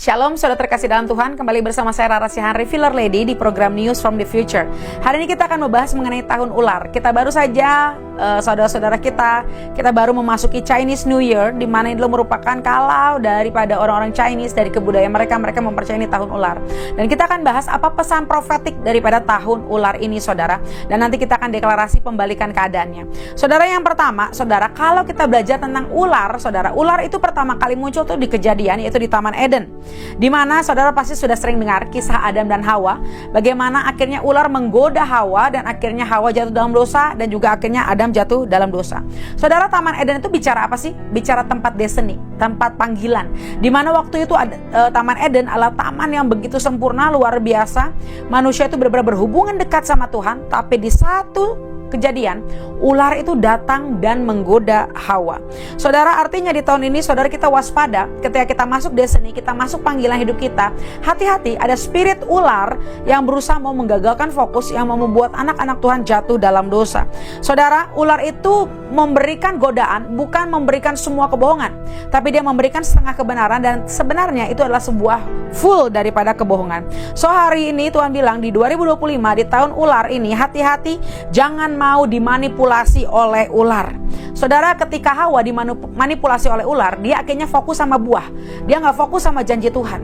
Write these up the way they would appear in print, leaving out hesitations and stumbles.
Shalom, saudara terkasih dalam Tuhan. Kembali bersama saya Rara Sihan, Revealer Lady di program News from the Future. Hari ini kita akan membahas mengenai tahun ular. Kita baru saja, saudara-saudara kita baru memasuki Chinese New Year, di mana itu merupakan kalau daripada orang-orang Chinese, dari kebudayaan mereka mempercayai tahun ular. Dan kita akan bahas apa pesan profetik daripada tahun ular ini, saudara. Dan nanti kita akan deklarasi pembalikan keadaannya. Saudara, yang pertama, saudara, kalau kita belajar tentang ular, saudara, ular itu pertama kali muncul tuh di Kejadian, yaitu di Taman Eden. Di mana saudara pasti sudah sering dengar kisah Adam dan Hawa, bagaimana akhirnya ular menggoda Hawa dan akhirnya Hawa jatuh dalam dosa dan juga akhirnya Adam jatuh dalam dosa. Saudara, Taman Eden itu bicara apa sih? Bicara tempat destiny, tempat panggilan. Di mana waktu itu Taman Eden adalah taman yang begitu sempurna, luar biasa. Manusia itu benar-benar berhubungan dekat sama Tuhan, tapi di satu Kejadian, ular itu datang dan menggoda Hawa. Saudara, artinya di tahun ini saudara kita waspada ketika kita masuk destiny, kita masuk panggilan hidup kita. Hati-hati, ada spirit ular yang berusaha mau menggagalkan fokus, yang mau membuat anak-anak Tuhan jatuh dalam dosa. Saudara, ular itu memberikan godaan, bukan memberikan semua kebohongan, tapi dia memberikan setengah kebenaran, dan sebenarnya itu adalah sebuah full daripada kebohongan. So hari ini Tuhan bilang di 2025, di tahun ular ini, hati-hati, jangan mau dimanipulasi oleh ular. Saudara, ketika Hawa dimanipulasi oleh ular, dia akhirnya fokus sama buah, dia gak fokus sama janji Tuhan.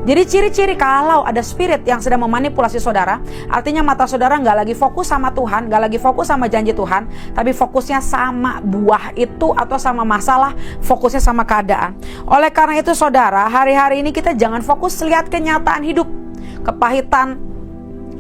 Jadi ciri-ciri kalau ada spirit yang sedang memanipulasi saudara, artinya mata saudara gak lagi fokus sama Tuhan, gak lagi fokus sama janji Tuhan, tapi fokusnya sama buah itu atau sama masalah, fokusnya sama keadaan. Oleh karena itu saudara, hari-hari ini kita jangan fokus lihat kenyataan hidup, kepahitan,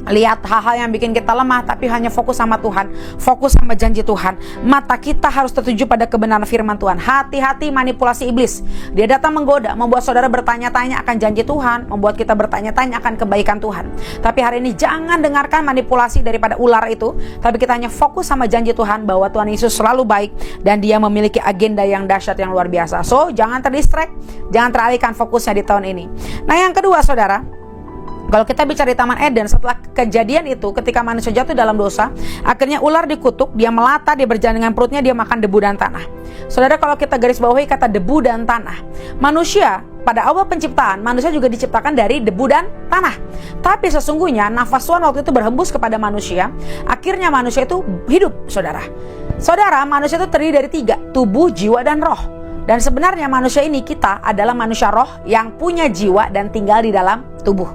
lihat hal-hal yang bikin kita lemah, tapi hanya fokus sama Tuhan, fokus sama janji Tuhan. Mata kita harus tertuju pada kebenaran firman Tuhan. Hati-hati manipulasi iblis. Dia datang menggoda, membuat saudara bertanya-tanya akan janji Tuhan, membuat kita bertanya-tanya akan kebaikan Tuhan. Tapi hari ini jangan dengarkan manipulasi daripada ular itu, tapi kita hanya fokus sama janji Tuhan bahwa Tuhan Yesus selalu baik dan Dia memiliki agenda yang dahsyat, yang luar biasa. So, jangan terdistract, jangan teralihkan fokusnya di tahun ini. Nah, yang kedua saudara, kalau kita bicara di Taman Eden, setelah kejadian itu, ketika manusia jatuh dalam dosa, akhirnya ular dikutuk, dia melata, dia berjalan dengan perutnya, dia makan debu dan tanah. Saudara, kalau kita garis bawahi kata debu dan tanah, manusia pada awal penciptaan, manusia juga diciptakan dari debu dan tanah. Tapi sesungguhnya nafas Tuhan waktu itu berhembus kepada manusia, akhirnya manusia itu hidup, saudara. Saudara, manusia itu terdiri dari 3, tubuh, jiwa, dan roh. Dan sebenarnya manusia ini, kita adalah manusia roh yang punya jiwa dan tinggal di dalam tubuh.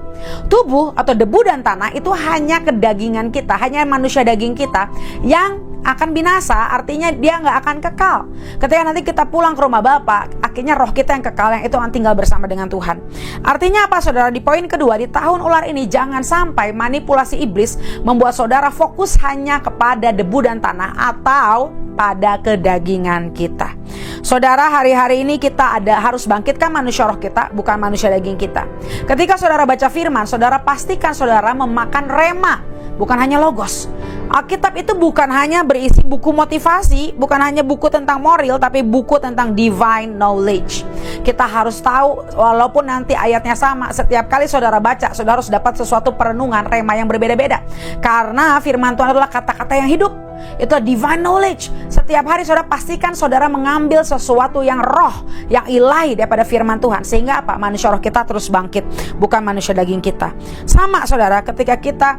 Tubuh atau debu dan tanah itu hanya kedagingan kita, hanya manusia daging kita yang akan binasa, artinya dia nggak akan kekal. Ketika nanti kita pulang ke rumah Bapa, akhirnya roh kita yang kekal, yang itu akan tinggal bersama dengan Tuhan. Artinya apa saudara? Di poin kedua, di tahun ular ini, jangan sampai manipulasi iblis membuat saudara fokus hanya kepada debu dan tanah atau pada kedagingan kita. Saudara, hari-hari ini kita harus bangkitkan manusia roh kita, bukan manusia daging kita. Ketika saudara baca firman, saudara pastikan saudara memakan rema, bukan hanya logos. Alkitab itu bukan hanya berisi buku motivasi, bukan hanya buku tentang moral, tapi buku tentang divine knowledge. Kita harus tahu, walaupun nanti ayatnya sama, setiap kali saudara baca, saudara harus dapat sesuatu perenungan rema yang berbeda-beda. Karena firman Tuhan adalah kata-kata yang hidup. Itu divine knowledge. Setiap hari saudara pastikan saudara mengambil sesuatu yang roh, yang ilahi daripada firman Tuhan. Sehingga apa? Manusia roh kita terus bangkit, bukan manusia daging kita. Sama saudara, ketika kita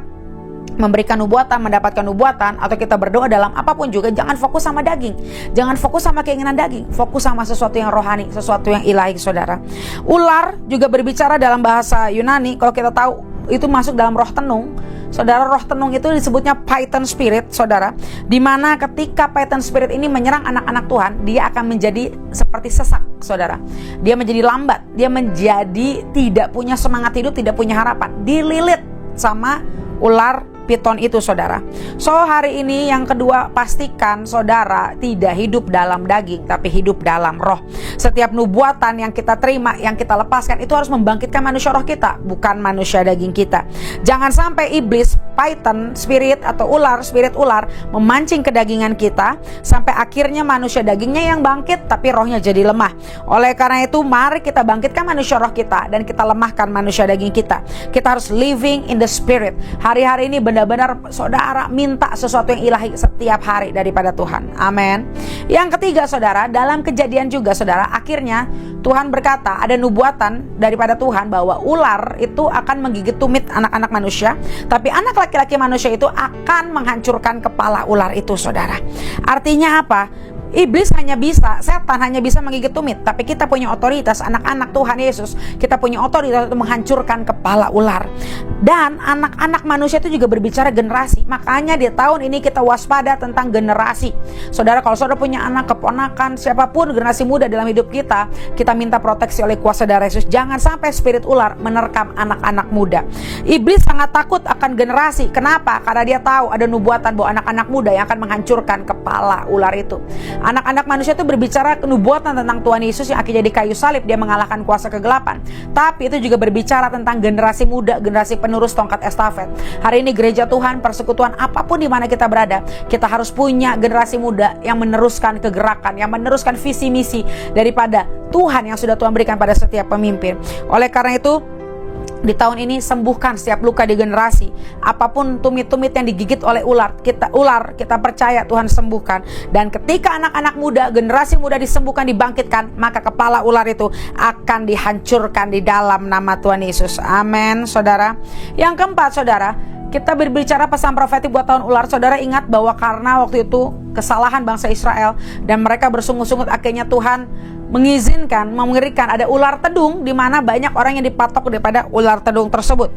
memberikan nubuatan, mendapatkan nubuatan, atau kita berdoa dalam apapun juga, jangan fokus sama daging, jangan fokus sama keinginan daging, fokus sama sesuatu yang rohani, sesuatu yang ilahi saudara. Ular juga berbicara dalam bahasa Yunani, kalau kita tahu itu masuk dalam roh tenung. Saudara, roh tenung itu disebutnya Python spirit, saudara. Dimana ketika Python spirit ini menyerang anak-anak Tuhan, dia akan menjadi seperti sesak, saudara. Dia menjadi lambat, dia menjadi tidak punya semangat hidup, tidak punya harapan. Dililit sama ular piton itu, saudara. So hari ini yang kedua, pastikan saudara tidak hidup dalam daging, tapi hidup dalam roh. Setiap nubuatan yang kita terima, yang kita lepaskan, itu harus membangkitkan manusia roh kita, bukan manusia daging kita. Jangan sampai iblis, python, spirit atau ular, spirit ular memancing kedagingan kita, sampai akhirnya manusia dagingnya yang bangkit, tapi rohnya jadi lemah. Oleh karena itu, mari kita bangkitkan manusia roh kita, dan kita lemahkan manusia daging kita. Kita harus living in the spirit. Hari-hari ini benar benar-benar saudara minta sesuatu yang ilahi setiap hari daripada Tuhan. Amin. Yang ketiga saudara, dalam Kejadian juga saudara, akhirnya Tuhan berkata, ada nubuatan daripada Tuhan bahwa ular itu akan menggigit tumit anak-anak manusia, tapi anak laki-laki manusia itu akan menghancurkan kepala ular itu saudara. Artinya apa? Iblis setan hanya bisa menggigit tumit, tapi kita punya otoritas, anak-anak Tuhan Yesus, kita punya otoritas untuk menghancurkan kepala ular. Dan anak-anak manusia itu juga berbicara generasi. Makanya di tahun ini kita waspada tentang generasi. Saudara, kalau saudara punya anak, keponakan, siapapun generasi muda dalam hidup kita, kita minta proteksi oleh kuasa darah Yesus. Jangan sampai spirit ular menerkam anak-anak muda. Iblis sangat takut akan generasi. Kenapa? Karena dia tahu ada nubuatan bahwa anak-anak muda yang akan menghancurkan kepala ular itu. Anak-anak manusia itu berbicara nubuatan tentang Tuhan Yesus yang akhirnya di kayu salib, dia mengalahkan kuasa kegelapan. Tapi itu juga berbicara tentang generasi muda, generasi penerus tongkat estafet. Hari ini gereja Tuhan, persekutuan, apapun di mana kita berada, kita harus punya generasi muda yang meneruskan kegerakan, yang meneruskan visi misi daripada Tuhan yang sudah Tuhan berikan pada setiap pemimpin. Oleh karena itu, di tahun ini sembuhkan setiap luka di generasi. Apapun tumit-tumit yang digigit oleh ular, kita percaya Tuhan sembuhkan. Dan ketika anak-anak muda, generasi muda disembuhkan, dibangkitkan, maka kepala ular itu akan dihancurkan di dalam nama Tuhan Yesus. Amin, saudara. Yang keempat, saudara, kita berbicara pesan profetik buat tahun ular. Saudara ingat bahwa karena waktu itu kesalahan bangsa Israel dan mereka bersungut-sungut, akhirnya Tuhan mengizinkan, mengerikan ada ular tedung, di mana banyak orang yang dipatok daripada ular tedung tersebut.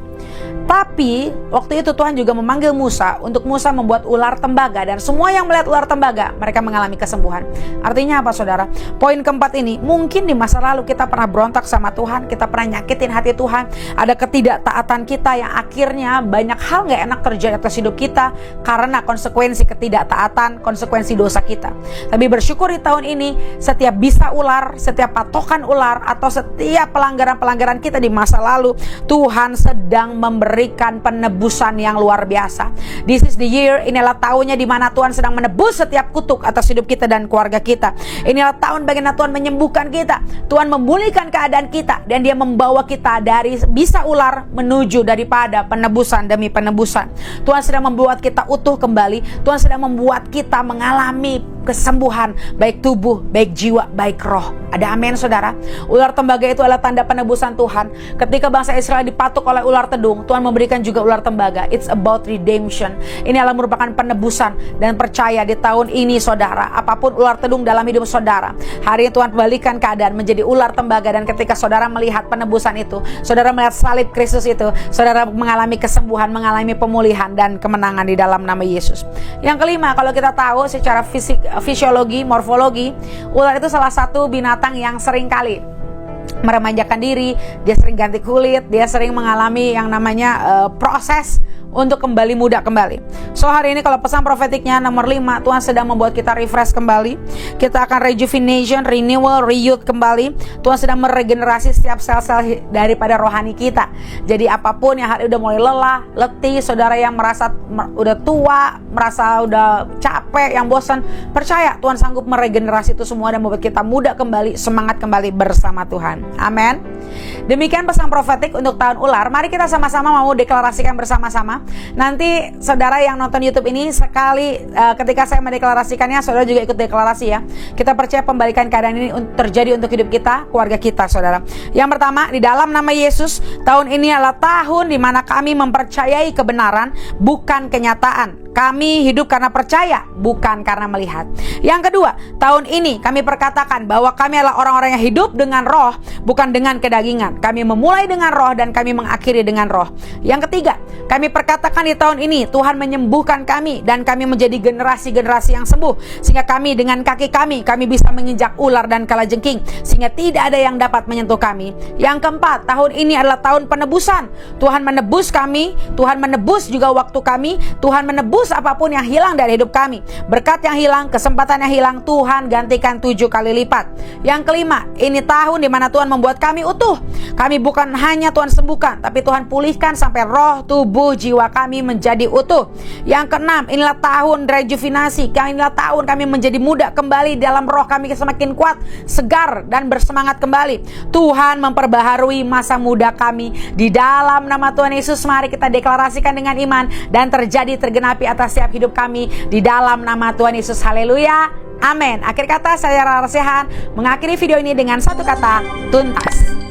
Tapi waktu itu Tuhan juga memanggil Musa untuk Musa membuat ular tembaga, dan semua yang melihat ular tembaga mereka mengalami kesembuhan. Artinya apa saudara? Poin keempat ini, mungkin di masa lalu kita pernah berontak sama Tuhan, kita pernah nyakitin hati Tuhan, ada ketidaktaatan kita yang akhirnya banyak hal gak enak terjadi atas hidup kita karena konsekuensi ketidaktaatan, konsekuensi dosa kita. Tapi bersyukur di tahun ini, setiap bisa ular, setiap patokan ular, atau setiap pelanggaran-pelanggaran kita di masa lalu, Tuhan sedang memberikan penebusan yang luar biasa. This is the year, inilah tahunnya di mana Tuhan sedang menebus setiap kutuk atas hidup kita dan keluarga kita. Inilah tahun bagaimana Tuhan menyembuhkan kita, Tuhan memulihkan keadaan kita, dan Dia membawa kita dari bisa ular menuju daripada penebusan demi penebusan. Tuhan sedang membuat kita utuh kembali. Tuhan sedang membuat kita mengalami kesembuhan, baik tubuh, baik jiwa, baik roh. Ada amin saudara? Ular tembaga itu adalah tanda penebusan Tuhan. Ketika bangsa Israel dipatuk oleh ular tedung, Tuhan memberikan juga ular tembaga. It's about redemption. Ini adalah merupakan penebusan. Dan percaya di tahun ini saudara, apapun ular tedung dalam hidup saudara, hari ini Tuhan balikan keadaan menjadi ular tembaga. Dan ketika saudara melihat penebusan itu, saudara melihat salib Kristus itu, saudara mengalami kesembuhan, mengalami pemulihan dan kemenangan di dalam nama Yesus. Yang kelima, kalau kita tahu secara fisiologi, morfologi, ular itu salah satu binatang yang sering kali meremajakan diri, dia sering ganti kulit, dia sering mengalami yang namanya proses untuk kembali muda kembali. So hari ini kalau pesan profetiknya nomor 5, Tuhan sedang membuat kita refresh kembali. Kita akan rejuvenation, renewal, re-youth kembali. Tuhan sedang meregenerasi setiap sel-sel daripada rohani kita. Jadi apapun yang hari udah mulai lelah, letih, saudara yang merasa udah tua, merasa udah capek, yang bosan, percaya Tuhan sanggup meregenerasi itu semua dan membuat kita muda kembali, semangat kembali bersama Tuhan. Amin. Demikian pesan profetik untuk tahun ular. Mari kita sama-sama mau deklarasikan bersama-sama. Nanti saudara yang nonton YouTube ini sekali ketika saya mendeklarasikannya, saudara juga ikut deklarasi ya. Kita percaya pembalikan keadaan ini terjadi untuk hidup kita, keluarga kita saudara. Yang pertama, di dalam nama Yesus, tahun ini adalah tahun di mana kami mempercayai kebenaran, bukan kenyataan. Kami hidup karena percaya, bukan karena melihat. Yang kedua, tahun ini kami perkatakan bahwa kami adalah orang-orang yang hidup dengan roh, bukan dengan kedagingan. Kami memulai dengan roh dan kami mengakhiri dengan roh. Yang ketiga, kami perkatakan di tahun ini Tuhan menyembuhkan kami dan kami menjadi generasi-generasi yang sembuh, sehingga kami dengan kaki kami bisa menginjak ular dan kalajengking, sehingga tidak ada yang dapat menyentuh kami. Yang keempat, tahun ini adalah tahun penebusan. Tuhan menebus kami, Tuhan menebus juga waktu kami, Tuhan menebus Tebus apapun yang hilang dari hidup kami. Berkat yang hilang, kesempatan yang hilang, Tuhan gantikan 7 kali lipat. Yang kelima, ini tahun di mana Tuhan membuat kami utuh. Kami bukan hanya Tuhan sembuhkan, tapi Tuhan pulihkan sampai roh, tubuh, jiwa kami menjadi utuh. Yang keenam, inilah tahun rejuvenasi. Inilah tahun kami menjadi muda kembali, dalam roh kami semakin kuat, segar, dan bersemangat kembali. Tuhan memperbaharui masa muda kami. Di dalam nama Tuhan Yesus, mari kita deklarasikan dengan iman dan tergenapi atas setiap hidup kami di dalam nama Tuhan Yesus. Haleluya, amin. Akhir kata, saya Rara Rasihan mengakhiri video ini dengan satu kata, tuntas.